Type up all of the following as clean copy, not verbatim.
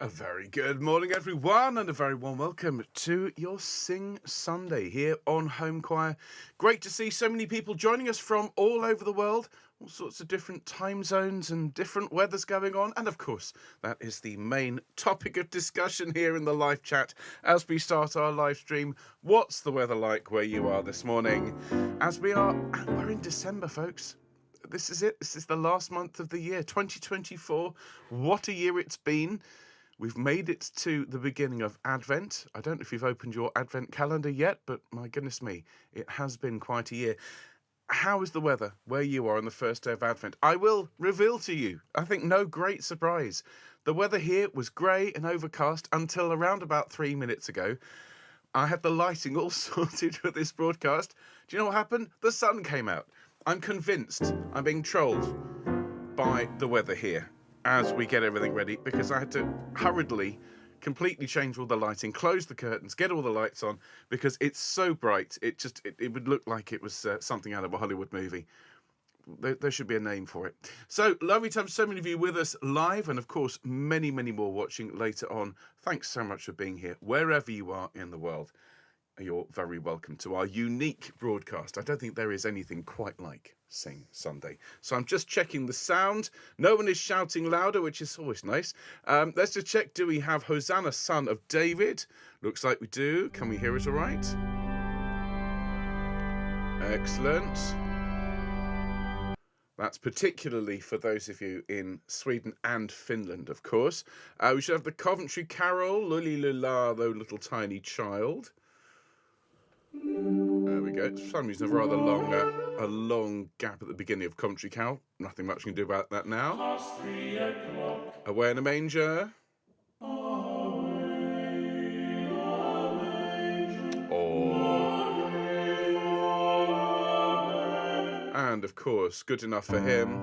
A very good morning, everyone, and a very warm welcome to your Sing Sunday here on Homechoir. Great to see so many people joining us from all over the world, all sorts of different time zones and different weathers going on. And of course, that is the main topic of discussion here in the live chat as we start our live stream. What's the weather like where you are this morning? We're in December, folks. This is it. This is the last month of the year, 2024. What a year it's been. We've made it to the beginning of Advent. I don't know if you've opened your Advent calendar yet, but my goodness me, it has been quite a year. How is the weather where you are on the first day of Advent? I will reveal to you, I think no great surprise. The weather here was grey and overcast until around about 3 minutes ago. I had the lighting all sorted for this broadcast. Do you know what happened? The sun came out. I'm convinced I'm being trolled by the weather here as we get everything ready, because I had to hurriedly completely change all the lighting, close the curtains, get all the lights on, because it's so bright it would look like it was something out of a Hollywood movie. There should be a name for it. So lovely to have so many of you with us live, and of course many more watching later on. Thanks so much for being here wherever you are in the world. You're very welcome to our unique broadcast. I don't think there is anything quite like Sing Sunday. So I'm just checking the sound. No one is shouting louder, which is always nice. Let's just check. Do we have Hosanna, son of David? Looks like we do. Can we hear it all right? Excellent. That's particularly for those of you in Sweden and Finland, of course. We should have the Coventry carol, Lully Lulla, thou little tiny child. There we go. For some reason, a long gap at the beginning of Coventry Carol. Nothing much we can do about that now. Away in a Manger. And of course, Good Enough for Him.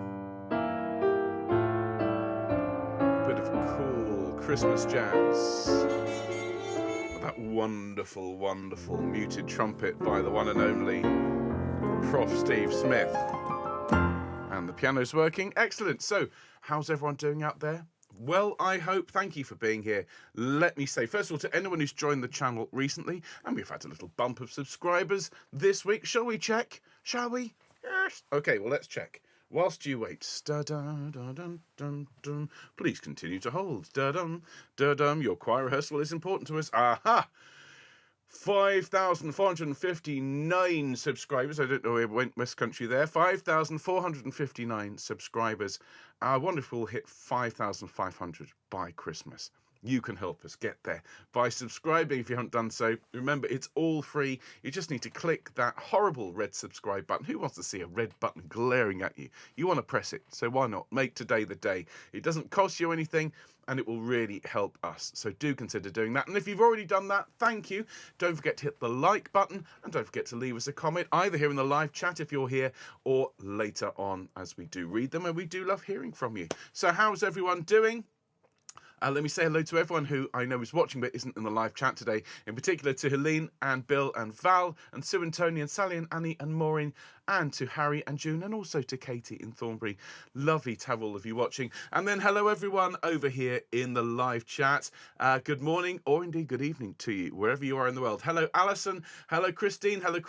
A bit of cool Christmas jazz. That wonderful muted trumpet by the one and only Prof. Steve Smith. And the piano's working. Excellent. So, how's everyone doing out there? Well, I hope. Thank you for being here. Let me say, first of all, to anyone who's joined the channel recently, and we've had a little bump of subscribers this week. Shall we check? Shall we? Yes. Okay, well, let's check. Whilst you wait, please continue to hold. Your choir rehearsal is important to us. Aha! 5,459 subscribers. I don't know where went West Country there. 5,459 subscribers. I wonder if we'll hit 5,500 by Christmas. You can help us get there by subscribing if you haven't done so. Remember, it's all free. You just need to click that horrible red subscribe button. Who wants to see a red button glaring at you? You want to press it, so why not? Make today the day. It doesn't cost you anything, and it will really help us. So do consider doing that. And if you've already done that, thank you. Don't forget to hit the like button, and don't forget to leave us a comment, either here in the live chat if you're here, or later on as we do read them, and we do love hearing from you. So how's everyone doing? Let me say hello to everyone who I know is watching but isn't in the live chat today. In particular to Helene and Bill and Val and Sue and Tony and Sally and Annie and Maureen, and to Harry and June, and also to Katie in Thornbury. Lovely to have all of you watching. And then hello everyone over here in the live chat. Good morning, or indeed good evening to you, wherever you are in the world. Hello Alison, hello Christine, hello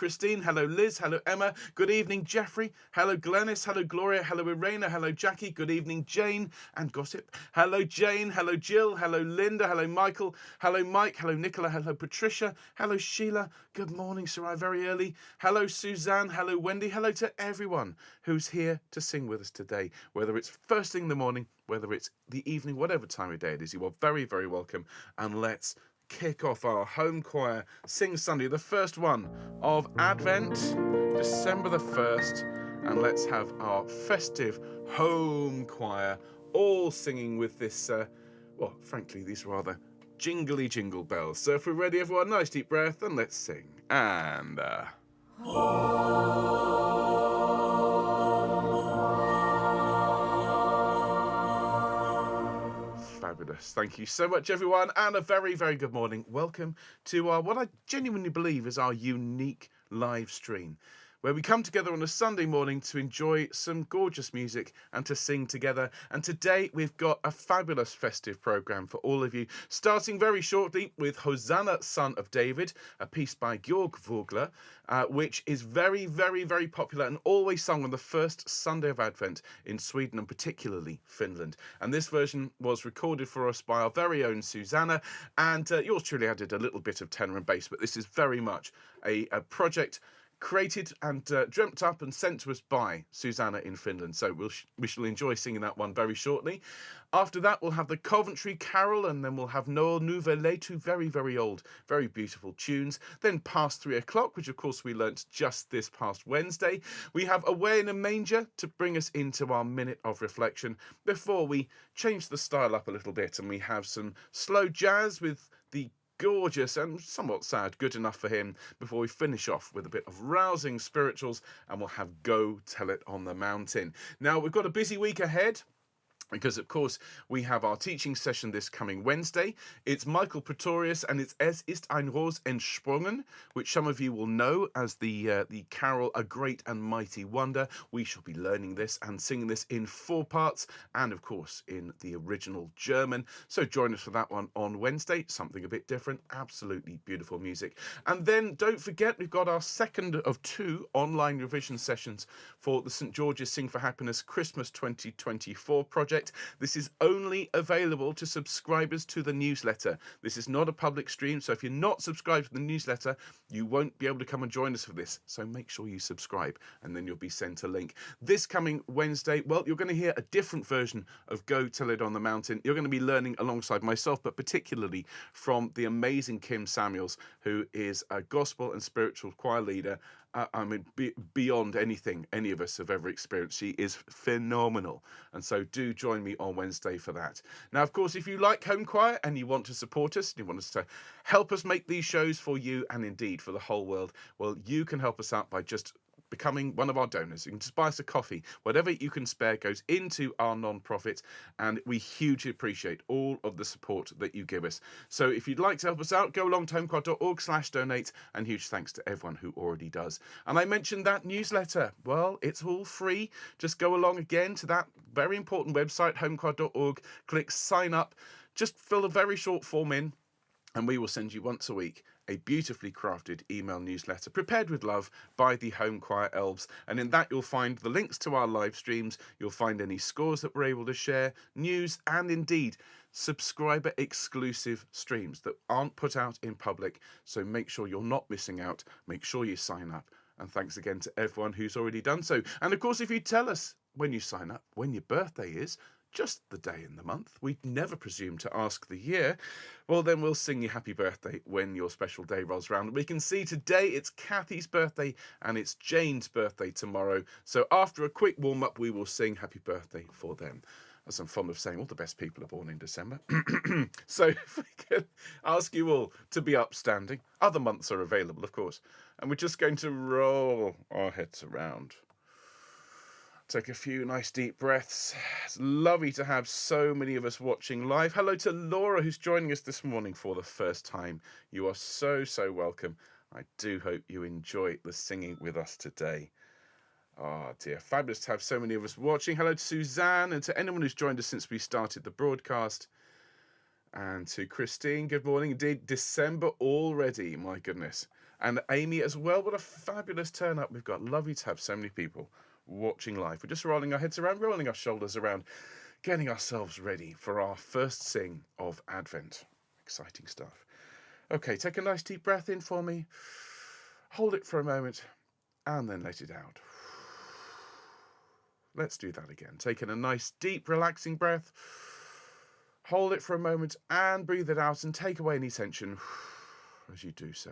Liz, hello Emma, good evening Jeffrey, hello Glennis, hello Gloria, hello Irena, hello Jackie, good evening Jane and Gossip, hello Jane, hello Jill, hello Linda, hello Michael, hello Mike, hello Nicola, hello Patricia, hello Sheila, good morning Sarai, very early, hello Suzanne, hello Wendy, hello to everyone who's here to sing with us today, whether it's first thing in the morning, whether it's the evening, whatever time of day it is. You are very welcome, and let's kick off our home choir Sing Sunday, the first one of Advent, December the 1st, and let's have our festive home choir all singing with this well, frankly, these rather jingly jingle bells. So if we're ready, everyone, nice deep breath, and let's sing. And fabulous. Thank you so much, everyone, and a very good morning. Welcome to our, what I genuinely believe is our unique live stream. where we come together on a Sunday morning to enjoy some gorgeous music and to sing together. And today we've got a fabulous festive programme for all of you, starting very shortly with Hosanna, Son of David, a piece by Vogler, which is very, very, very popular and always sung on the first Sunday of Advent in Sweden and particularly Finland. And this version was recorded for us by our very own Hosanna, and yours truly added a little bit of tenor and bass, but this is very much a project created and dreamt up and sent to us by Hosanna in Finland. So we shall enjoy singing that one very shortly. After that, we'll have the Coventry Carol, and then we'll have Noel, Nouvelet, two very, very old, very beautiful tunes. Then past 3 o'clock, which of course we learnt just this past Wednesday. We have Away in a Manger to bring us into our minute of reflection before we change the style up a little bit, and we have some slow jazz with the gorgeous and somewhat sad Good Enough for Him before we finish off with a bit of rousing spirituals, and we'll have Go Tell It on the Mountain. Now, we've got a busy week ahead, because, of course, we have our teaching session this coming Wednesday. It's Michael Pretorius, and it's Es ist ein Ros entsprungen, which some of you will know as the carol A Great and Mighty Wonder. We shall be learning this and singing this in 4 parts, and, of course, in the original German. So join us for that one on Wednesday. Something a bit different. Absolutely beautiful music. And then don't forget, we've got our second of 2 online revision sessions for the St. George's Sing for Happiness Christmas 2024 project. This is only available to subscribers to the newsletter. This is not a public stream, so if you're not subscribed to the newsletter, you won't be able to come and join us for this. So make sure you subscribe, and then you'll be sent a link. This coming Wednesday, well, you're going to hear a different version of Go Tell It on the Mountain. You're going to be learning alongside myself, but particularly from the amazing Kim Samuels, who is a gospel and spiritual choir leader. Beyond anything any of us have ever experienced. She is phenomenal. And so do join me on Wednesday for that. Now, of course, if you like Homechoir and you want to support us, and you want us to help us make these shows for you and indeed for the whole world, well, you can help us out by just becoming one of our donors. You can just buy us a coffee. Whatever you can spare goes into our non-profit, and we hugely appreciate all of the support that you give us. So if you'd like to help us out, go along to homechoir.org/donate, and huge thanks to everyone who already does. And I mentioned that newsletter. Well, it's all free. Just go along again to that very important website, homechoir.org, click sign up, just fill a very short form in, and we will send you once a week a beautifully crafted email newsletter prepared with love by the Homechoir elves. And in that, you'll find the links to our live streams. You'll find any scores that we're able to share, news, and indeed subscriber exclusive streams that aren't put out in public. So make sure you're not missing out. Make sure you sign up. And thanks again to everyone who's already done so. And of course, if you tell us when you sign up, when your birthday is, just the day in the month, we'd never presume to ask the year, well, then we'll sing you happy birthday when your special day rolls around. We can see today it's Kathy's birthday and it's Jane's birthday tomorrow. So after a quick warm-up, we will sing happy birthday for them. As I'm fond of saying, all the best people are born in December. So if we can ask you all to be upstanding. Other months are available, of course. And we're just going to roll our heads around. Take a few nice deep breaths. It's lovely to have so many of us watching live. Hello to Laura, who's joining us this morning for the first time. You are so, so welcome. I do hope you enjoy the singing with us today. Oh dear, fabulous to have so many of us watching. Hello to Suzanne and to anyone who's joined us since we started the broadcast. And to Christine, good morning. Indeed, December already, my goodness. And Amy as well, what a fabulous turn up we've got. Lovely to have so many people watching live. We're just rolling our heads around, rolling our shoulders around, getting ourselves ready for our first sing of Advent. Exciting stuff. Okay, take a nice deep breath in for me. Hold it for a moment and then let it out. Let's do that again. Taking a nice deep relaxing breath. Hold it for a moment and breathe it out and take away any tension as you do so.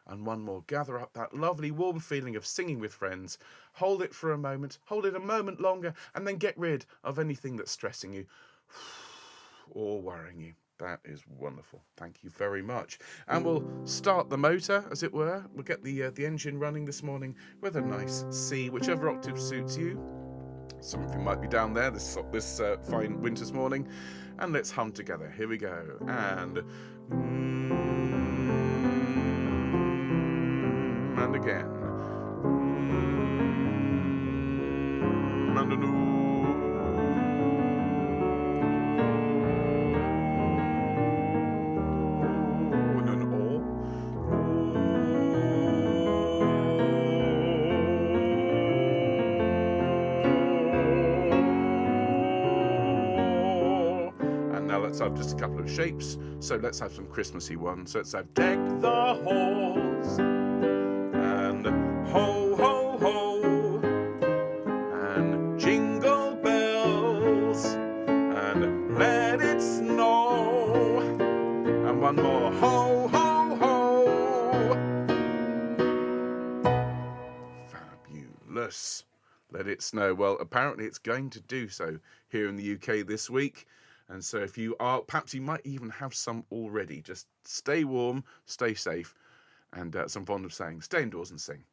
And one more, gather up that lovely warm feeling of singing with friends. Hold it for a moment, hold it a moment longer, and then get rid of anything that's stressing you or worrying you. That is wonderful. Thank you very much. And we'll start the motor, as it were. We'll get the engine running this morning with a nice C, whichever octave suits you. Something might be down there this fine winter's morning. And let's hum together. Here we go. And again. and an ooh. And an oh. And now let's have just a couple of shapes. So let's have some Christmassy ones. Let's have deck the halls and ho ho ho and jingle bells and let it snow and one more ho ho ho. Fabulous. Let it snow. Well, apparently it's going to do so here in the UK this week. And so if you are, perhaps you might even have some already. Just stay warm, stay safe, and some fond of saying, stay indoors and sing.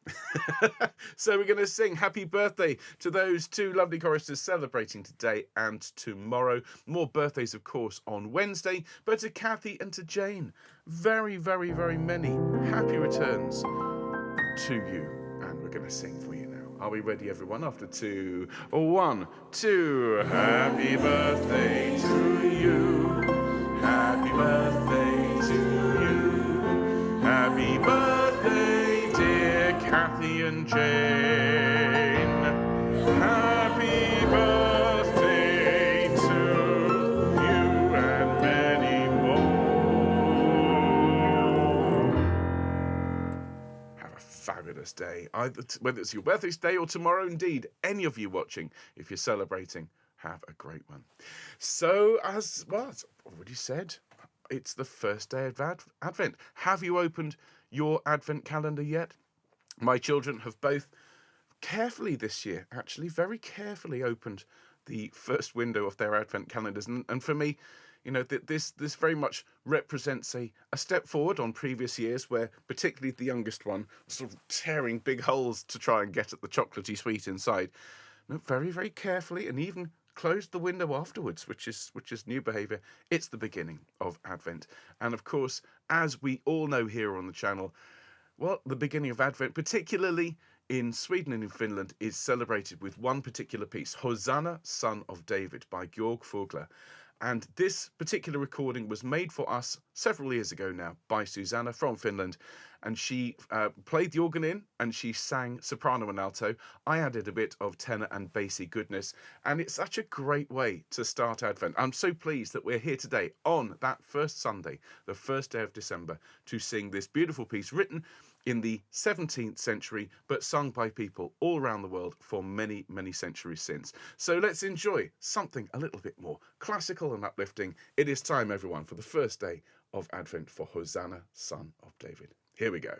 So we're going to sing happy birthday to those two lovely choristers celebrating today and tomorrow. More birthdays, of course, on Wednesday. But to Kathy and to Jane, very, very, very many happy returns to you. And we're going to sing for you now. Are we ready, everyone? After 2, 1, 2. Happy birthday to you. Happy birthday to you. Happy birthday, dear Kathy and Jane. Happy birthday to you and many more. Have a fabulous day. Whether it's your birthday today or tomorrow, indeed, any of you watching, if you're celebrating, have a great one. So, as well, as already said, it's the first day of Advent. Have you opened your Advent calendar yet? My children have both carefully this year, actually, very carefully opened the first window of their Advent calendars. And for me, you know, this very much represents a step forward on previous years where particularly the youngest one was sort of tearing big holes to try and get at the chocolatey sweet inside. No, very, very carefully, and even closed the window afterwards, which is new behaviour. It's the beginning of Advent. And of course, as we all know here on the channel, well, the beginning of Advent, particularly in Sweden and in Finland, is celebrated with one particular piece, Hosanna, Son of David, by Georg Vogler. And this particular recording was made for us several years ago now by Susanna from Finland. And she played the organ in and she sang soprano and alto. I added a bit of tenor and bassy goodness. And it's such a great way to start Advent. I'm so pleased that we're here today on that first Sunday, the first day of December, to sing this beautiful piece written in the 17th century, but sung by people all around the world for many, many centuries since. So let's enjoy something a little bit more classical and uplifting. It is time, everyone, for the first day of Advent for Hosanna, Son of David. Here we go.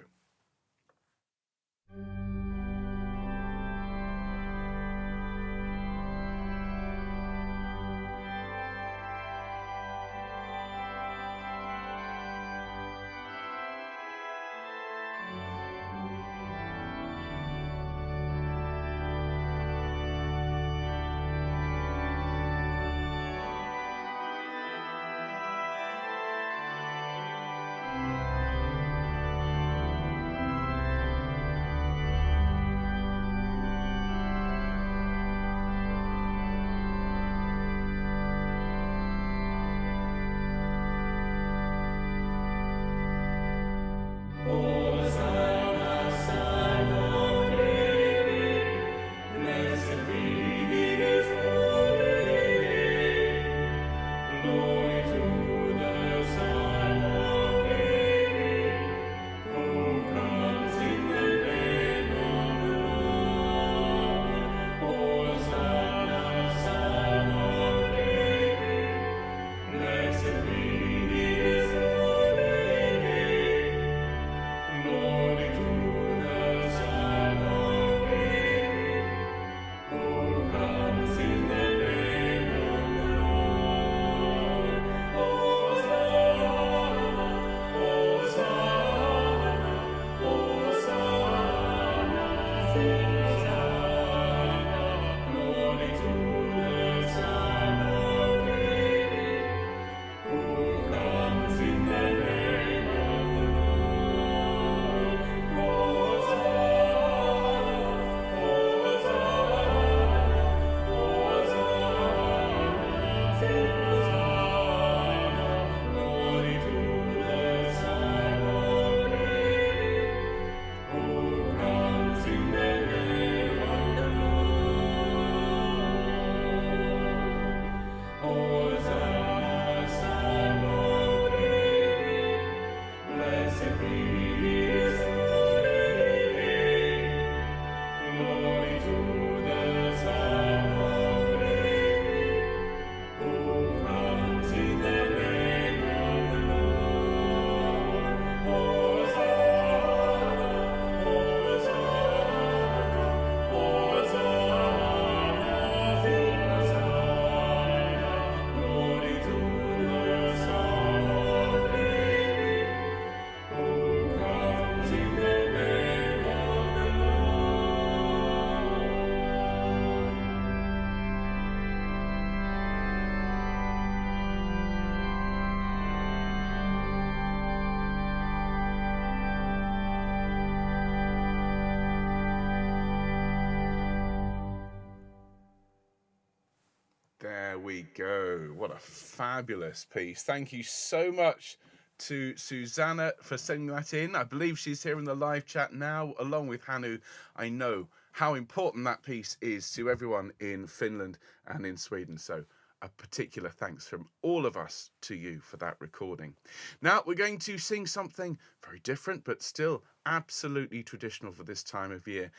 we go. What a fabulous piece. Thank you so much to Susanna for sending that in. I believe she's here in the live chat now, along with Hanu. I know how important that piece is to everyone in Finland and in Sweden. So a particular thanks from all of us to you for that recording. Now we're going to sing something very different, but still absolutely traditional for this time of year.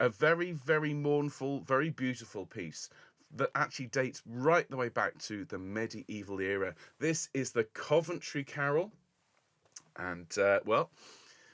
A very, very mournful, very beautiful piece that actually dates right the way back to the medieval era. This is the Coventry Carol. And, well,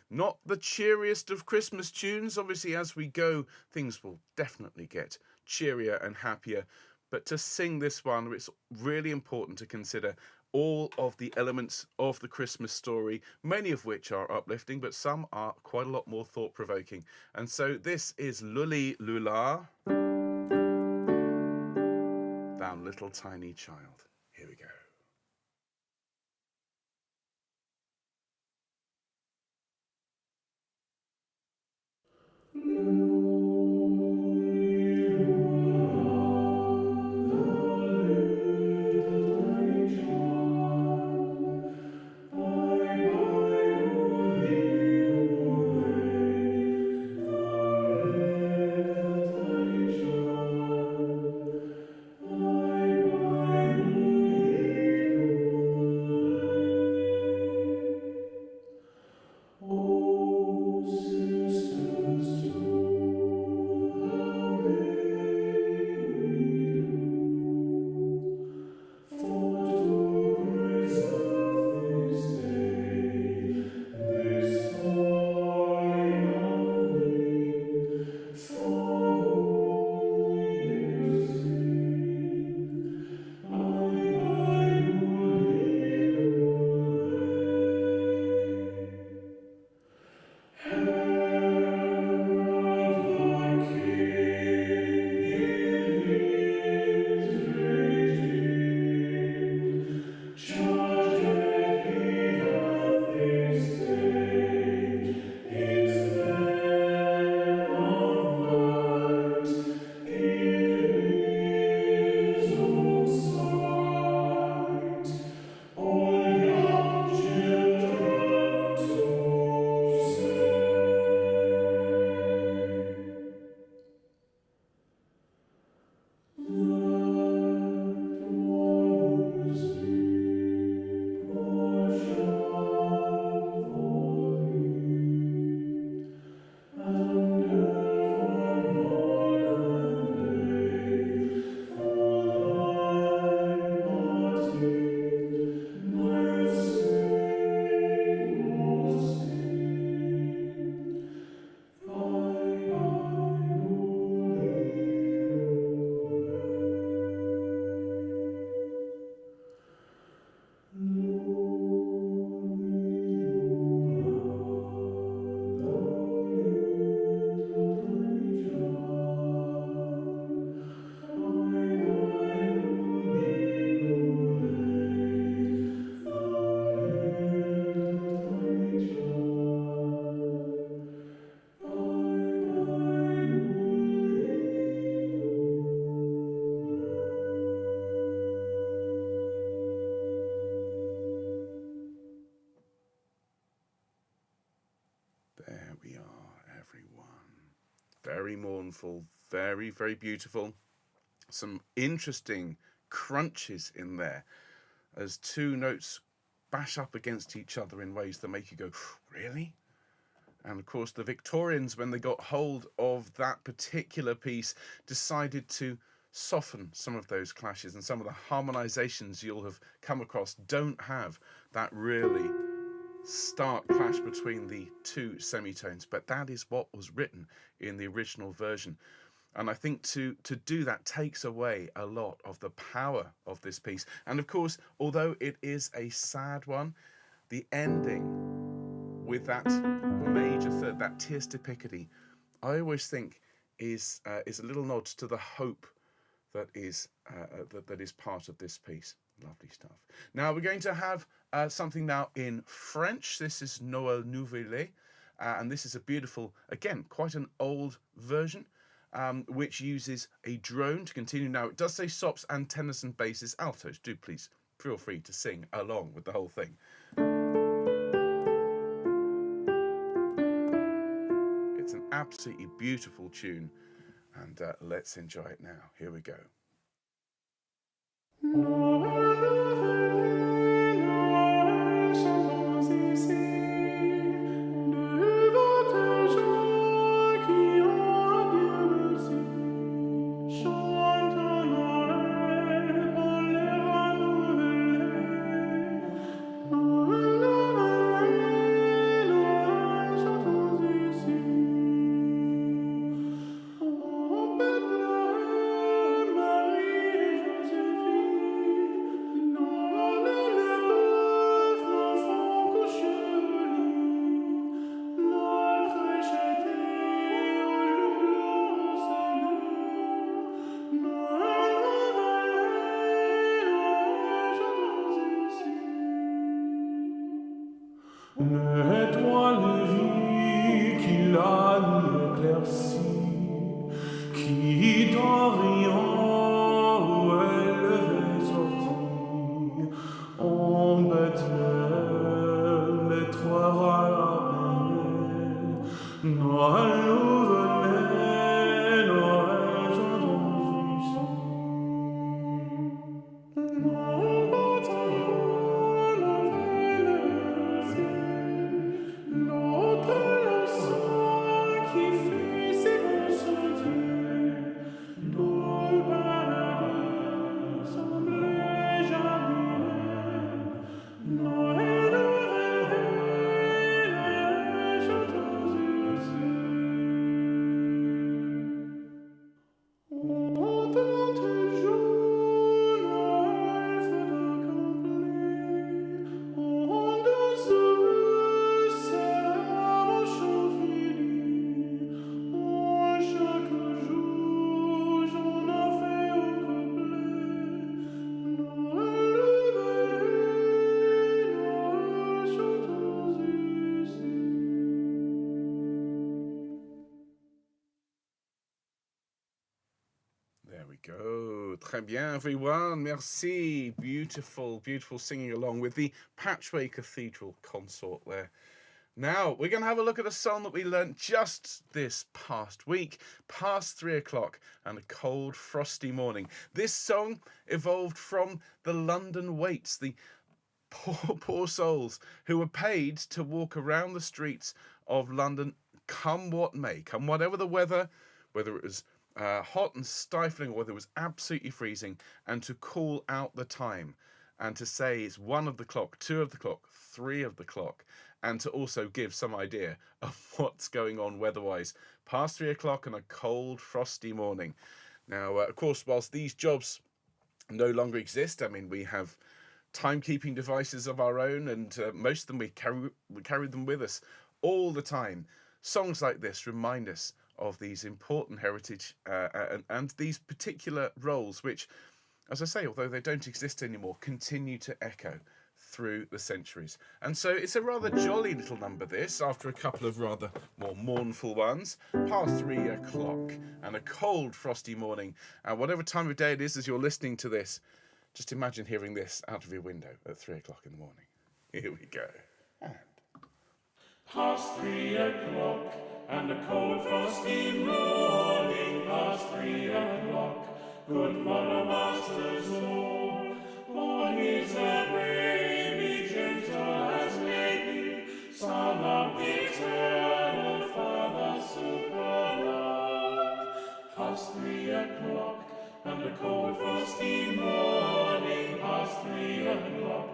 not the cheeriest of Christmas tunes. Obviously, as we go, things will definitely get cheerier and happier. But to sing this one, it's really important to consider all of the elements of the Christmas story, many of which are uplifting, but some are quite a lot more thought-provoking. And so this is Lully Lula, Thou Little Tiny Child. Here we go. There we are, everyone. Very mournful, very, very beautiful. Some interesting crunches in there as two notes bash up against each other in ways that make you go, really? And of course, the Victorians, when they got hold of that particular piece, decided to soften some of those clashes, and some of the harmonizations you'll have come across don't have that really stark clash between the two semitones, but that is what was written in the original version. And I think to do that takes away a lot of the power of this piece. And of course, although it is a sad one, the ending with that major third, that tierce de Picardy, I always think is a little nod to the hope that is that is part of this piece. Lovely stuff. Now we're going to have something now in French. This is Noel Nouvelet, and this is a beautiful, again, quite an old version. which uses a drone to continue. Now, it does say sops and tenors and basses, altos. Do please feel free to sing along with the whole thing. It's an absolutely beautiful tune, and let's enjoy it now. Here we go. L'étoile vie qui la nuit éclaircie, qui d'Orient où elle avait sorti, en Bethléem, les trois rois belles, Noël, Nouvelet, Noël, chantons ici. There we go. Très bien, everyone. Merci. Beautiful, beautiful singing along with the Patchway Cathedral Consort there. Now, we're going to have a look at a song that we learnt just this past week, past 3 o'clock and a cold, frosty morning. This song evolved from the London Waits, the poor souls who were paid to walk around the streets of London, come what may, come whatever the weather, whether it was hot and stifling or whether it was absolutely freezing, and to call out the time and to say it's 1 of the clock, 2 of the clock, 3 of the clock, and to also give some idea of what's going on weather-wise past 3 o'clock on a cold, frosty morning. Now, of course, whilst these jobs no longer exist, I mean, we have timekeeping devices of our own, and most of them we carry them with us all the time. Songs like this remind us of these important heritage and these particular roles, which, as I say, although they don't exist anymore, continue to echo through the centuries. And so it's a rather jolly little number, this, after a couple of rather more mournful ones. Past 3 o'clock and a cold, frosty morning. And whatever time of day it is as you're listening to this, just imagine hearing this out of your window at 3 o'clock in the morning. Here we go. And Past 3 o'clock and a cold frosty morning, past 3 o'clock, good mother masters all, born is a baby, gentle as baby, son of the eternal Father supernal. Past 3 o'clock and a cold frosty morning, past 3 o'clock,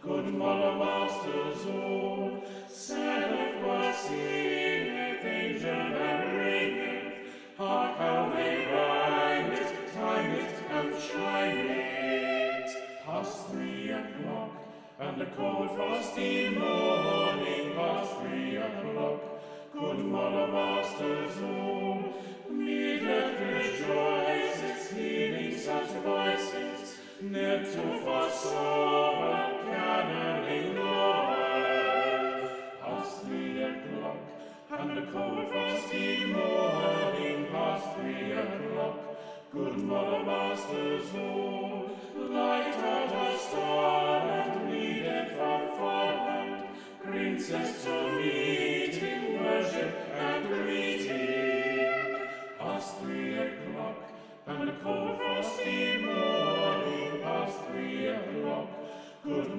good mother masters all, said what singeth, angel and ringeth, hark how they rhyme it, time it, and chime it. Past 3 o'clock and a cold frosty morning, past 3 o'clock, good mother masters all, meeteth rejoice, its healing such voices, ne'er to foresaw but cannoning Noel. Past 3 o'clock and a cold frosty morning, past 3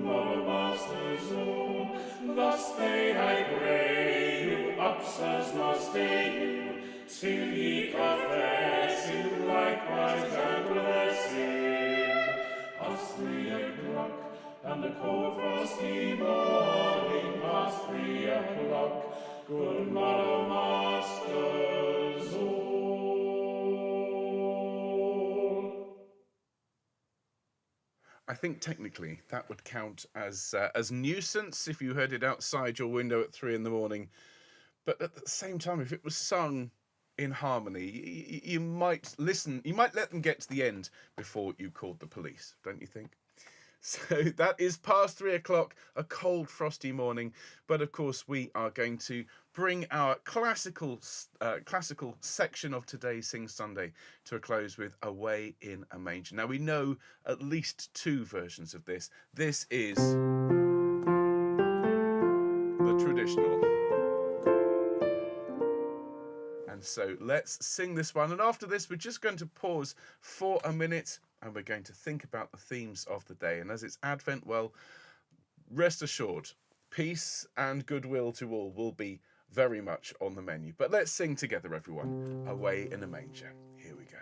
mother masters all. Thus they I pray you, upstairs must stay you, till ye confess him likewise and bless him. Past 3 o'clock, and the cold frosty morning, past 3 o'clock, good mother masters all. I think technically that would count as nuisance if you heard it outside your window at 3 in the morning. But at the same time, if it was sung in harmony, you might listen. You might let them get to the end before you called the police, don't you think? So that is past 3 o'clock, a cold, frosty morning. But of course, we are going to bring our classical section of today's Sing Sunday to a close with Away in a Manger. Now, we know at least 2 versions of this. This is the traditional. And so let's sing this one. And after this, we're just going to pause for a minute and we're going to think about the themes of the day. And as it's Advent, well, rest assured, peace and goodwill to all will be very much on the menu. But let's sing together, everyone. Away in a Manger. Here we go.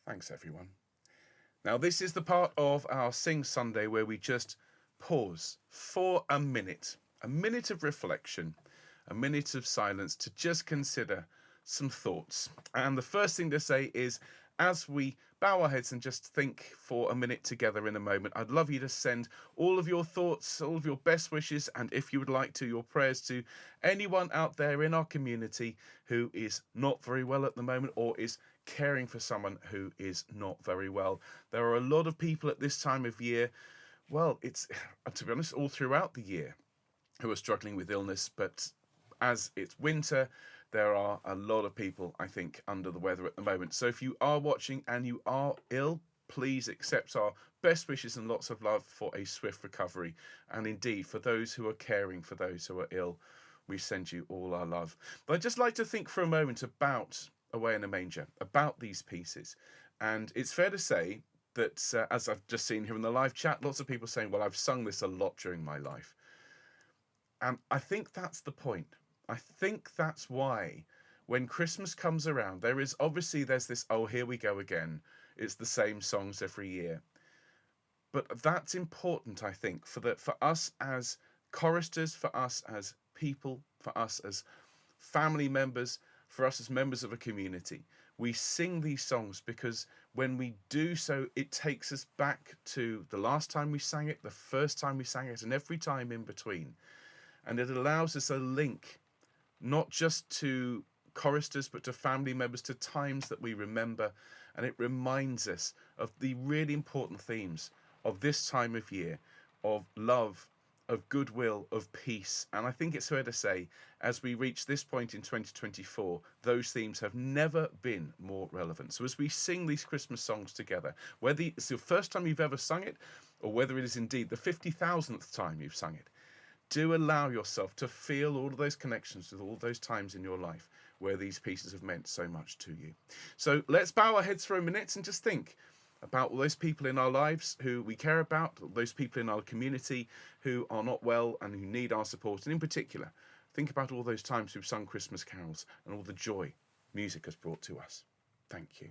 Thanks, everyone. Now, this is the part of our Sing Sunday where we just pause for a minute of reflection, a minute of silence to just consider some thoughts. And the first thing to say is, as we bow our heads and just think for a minute together in a moment, I'd love you to send all of your thoughts, all of your best wishes, and if you would like to, your prayers to anyone out there in our community who is not very well at the moment or is caring for someone who is not very well. There are a lot of people at this time of year, well, it's, to be honest, all throughout the year, who are struggling with illness, but as it's winter, there are a lot of people, I think, under the weather at the moment. So if you are watching and you are ill, please accept our best wishes and lots of love for a swift recovery. And indeed, for those who are caring for those who are ill, we send you all our love. But I'd just like to think for a moment about Away in a Manger, about these pieces. And it's fair to say that, as I've just seen here in the live chat, lots of people saying, well, I've sung this a lot during my life. And I think that's the point. I think that's why when Christmas comes around, there's this, oh, here we go again. It's the same songs every year. But that's important, I think, for us as choristers, for us as people, for us as family members, for us as members of a community, we sing these songs because when we do so, it takes us back to the last time we sang it, the first time we sang it, and every time in between. And it allows us a link, not just to choristers, but to family members, to times that we remember. And it reminds us of the really important themes of this time of year, of love, of goodwill, of peace. And I think it's fair to say, as we reach this point in 2024, those themes have never been more relevant. So as we sing these Christmas songs together, whether it's the first time you've ever sung it, or whether it is indeed the 50,000th time you've sung it, do allow yourself to feel all of those connections with all those times in your life where these pieces have meant so much to you. So let's bow our heads for a minute and just think about all those people in our lives who we care about, those people in our community who are not well and who need our support. And in particular, think about all those times we've sung Christmas carols and all the joy music has brought to us. Thank you.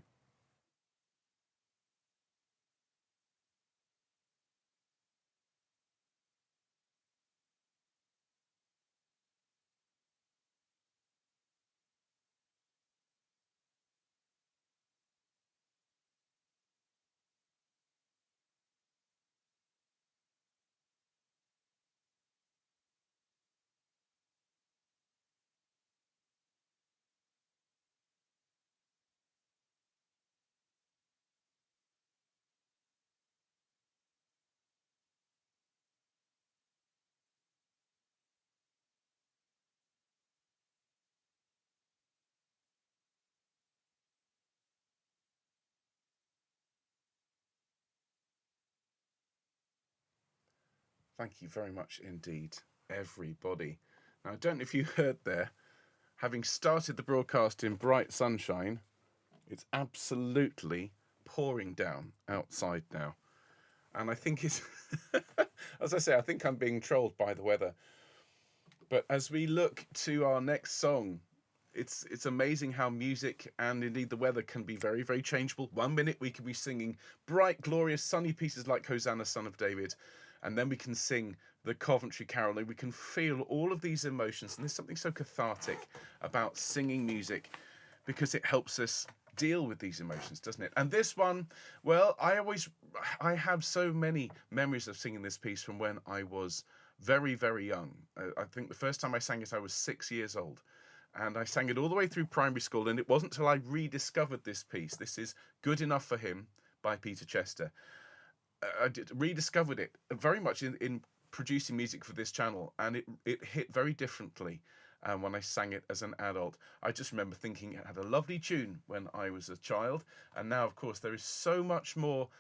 Thank you very much indeed, everybody. Now, I don't know if you heard there, having started the broadcast in bright sunshine, it's absolutely pouring down outside now. And I think it's, as I say, I think I'm being trolled by the weather. But as we look to our next song, it's amazing how music and indeed the weather can be very, very changeable. 1 minute we can be singing bright, glorious, sunny pieces like Hosanna, Son of David. And then we can sing the Coventry carol, and we can feel all of these emotions. And there's something so cathartic about singing music because it helps us deal with these emotions, doesn't it? And this one, well, I have so many memories of singing this piece from when I was very, very young. I think the first time I sang it, I was 6 years old. And I sang it all the way through primary school, and it wasn't until I rediscovered this piece. This is Good Enough for Him by Peter Chester. I rediscovered it very much in producing music for this channel, and it hit very differently when I sang it as an adult. I just remember thinking it had a lovely tune when I was a child, and now, of course, there is so much more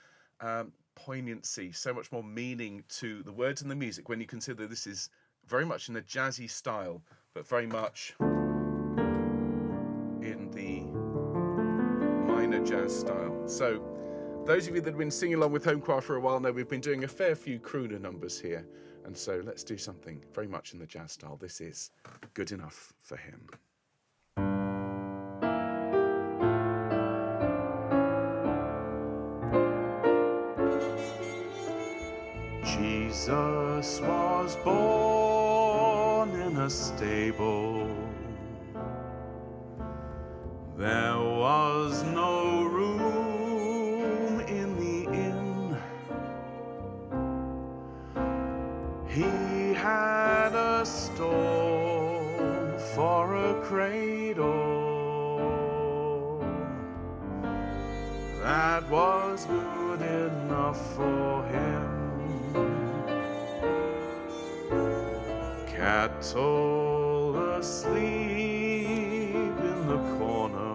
poignancy, so much more meaning to the words and the music when you consider this is very much in a jazzy style, but very much in the minor jazz style. So those of you that have been singing along with Homechoir for a while know we've been doing a fair few crooner numbers here. And so let's do something very much in the jazz style. This is Good Enough for Him. Jesus was born in a stable. There was no room in the inn. He had a stall for a cradle. That was good enough for him. Cattle asleep in the corner.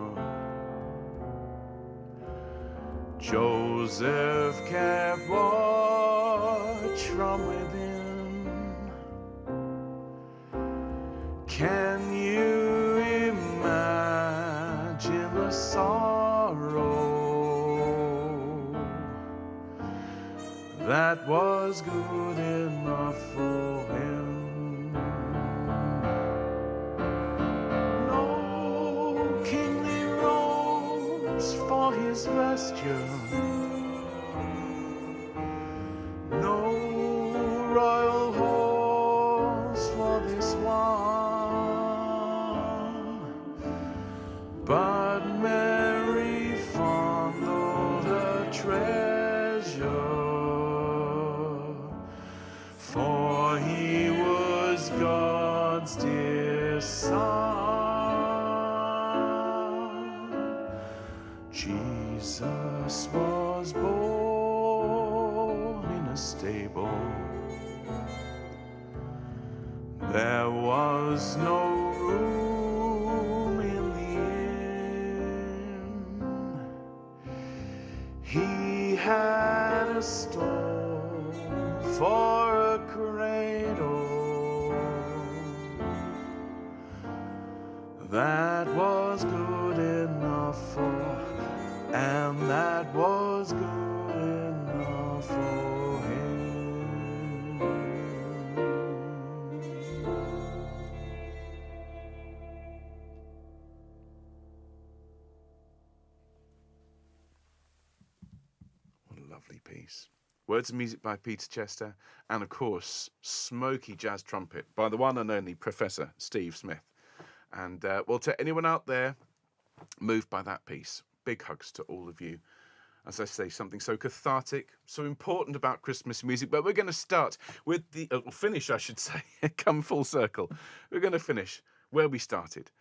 Joseph kept watch from within. Can you imagine the sorrow that was good enough for him? For his vesture, no royal horse for this one, for he was God's dear Son. Jesus was born in a stable. There was no room in the inn. He had a stall for a cradle that was good enough for, and that was good enough for him. What a lovely piece. Words and music by Peter Chester, and of course, smoky jazz trumpet by the one and only Professor Steve Smith. And well, to anyone out there moved by that piece, big hugs to all of you. As I say, something so cathartic, so important about Christmas music. But we're going to start with the, finish, I should say, come full circle. We're going to finish where we started,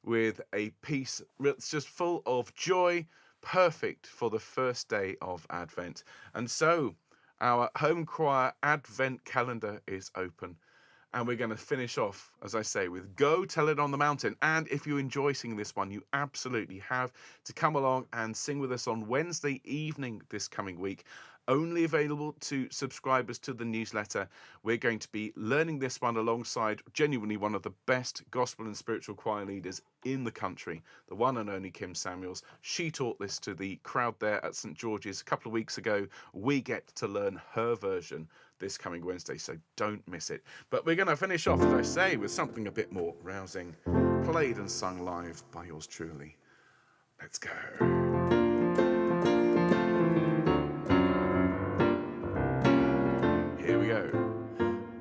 with a piece that's just full of joy, perfect for the first day of Advent. And so our Homechoir Advent calendar is open. And we're going to finish off, as I say, with Go Tell It on the Mountain. And if you enjoy singing this one, you absolutely have to come along and sing with us on Wednesday evening this coming week. Only available to subscribers to the newsletter. We're going to be learning this one alongside genuinely one of the best gospel and spiritual choir leaders in the country, the one and only Kim Samuels. She taught this to the crowd there at St. George's a couple of weeks ago. We get to learn her version this coming Wednesday, so don't miss it. But we're going to finish off, as I say, with something a bit more rousing, played and sung live by yours truly. Let's go. Here we go.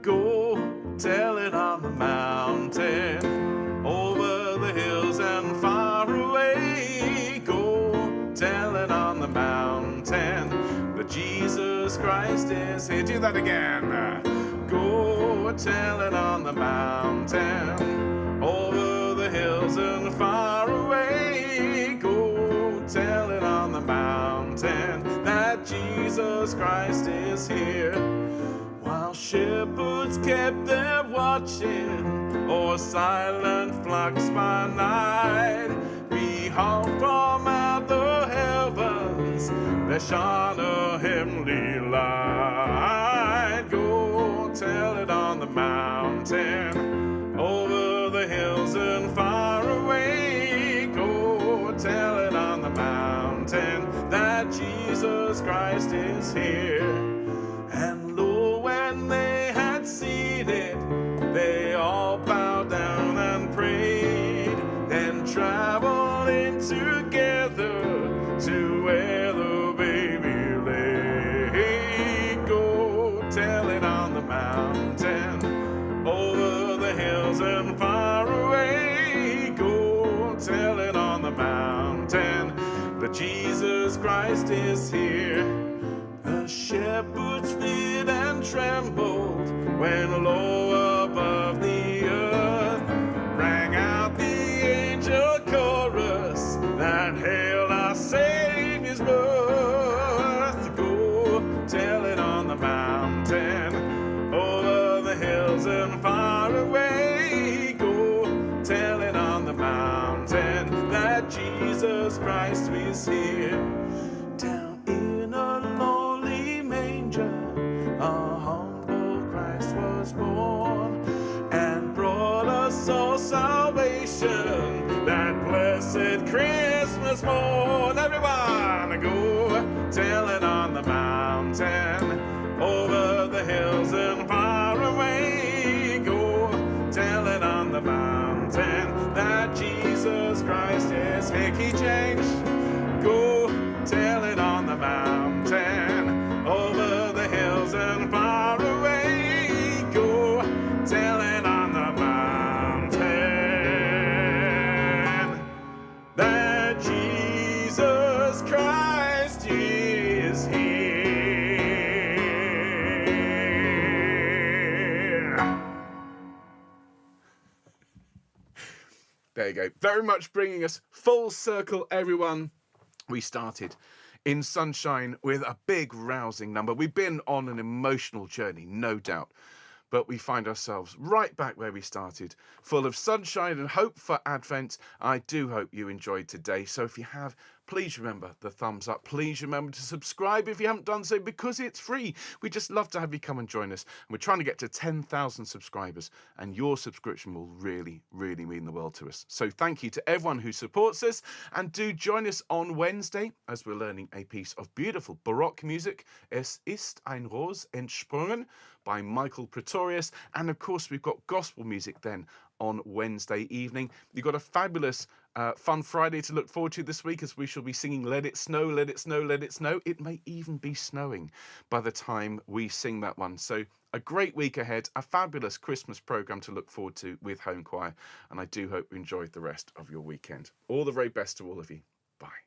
Go tell it on the mountain, over the hills and far away. Go tell it on the mountain, that Jesus Christ is here. Do that again. Go tell it on the mountain, over the hills and far away. Go tell it on the mountain, that Jesus Christ is here. While shepherds kept their watching o'er silent flocks by night, behold, from out the heavens there shone a heavenly light. Go tell it on the mountain, over the hills and far away. Go tell it on the mountain, that Jesus Christ is here. And lo, when they had seen it, they all bowed down and prayed, then traveled in together to where the baby lay. Go tell it on the mountain, over the hills and far away. Go tell it on the mountain, that Jesus Christ is here. The shepherds feared and trembled when low above the earth rang out the angel chorus that hailed our Savior's birth. Go tell it on the mountain, over the hills and far away. Go tell it on the mountain, that Jesus Christ is here. Down in a lowly manger, a humble Christ was born, and brought us all salvation that blessed Christmas morn. Everyone, go tell it on the mountain, over the hills and far away. Go tell it on the mountain, that Jesus Christ is here. Key change. Go tell it on the mountain, over the hills and far away. Go tell it on the mountain, that Jesus Christ is here. There you go. Very much bringing us full circle, everyone. We started in Sunshine with a big rousing number. We've been on an emotional journey, no doubt. But we find ourselves right back where we started, full of sunshine and hope for Advent. I do hope you enjoyed today. So if you have, please remember the thumbs up. Please remember to subscribe if you haven't done so, because it's free. We just love to have you come and join us. And we're trying to get to 10,000 subscribers, and your subscription will really, really mean the world to us. So thank you to everyone who supports us, and do join us on Wednesday as we're learning a piece of beautiful Baroque music. Es ist ein Ros entsprungen by Michael Pretorius. And of course, we've got gospel music then on Wednesday evening. You've got a fabulous Fun Friday to look forward to this week, as we shall be singing Let It Snow, Let It Snow, Let It Snow. It may even be snowing by the time we sing that one. So a great week ahead, a fabulous Christmas programme to look forward to with Homechoir. And I do hope you enjoyed the rest of your weekend. All the very best to all of you. Bye.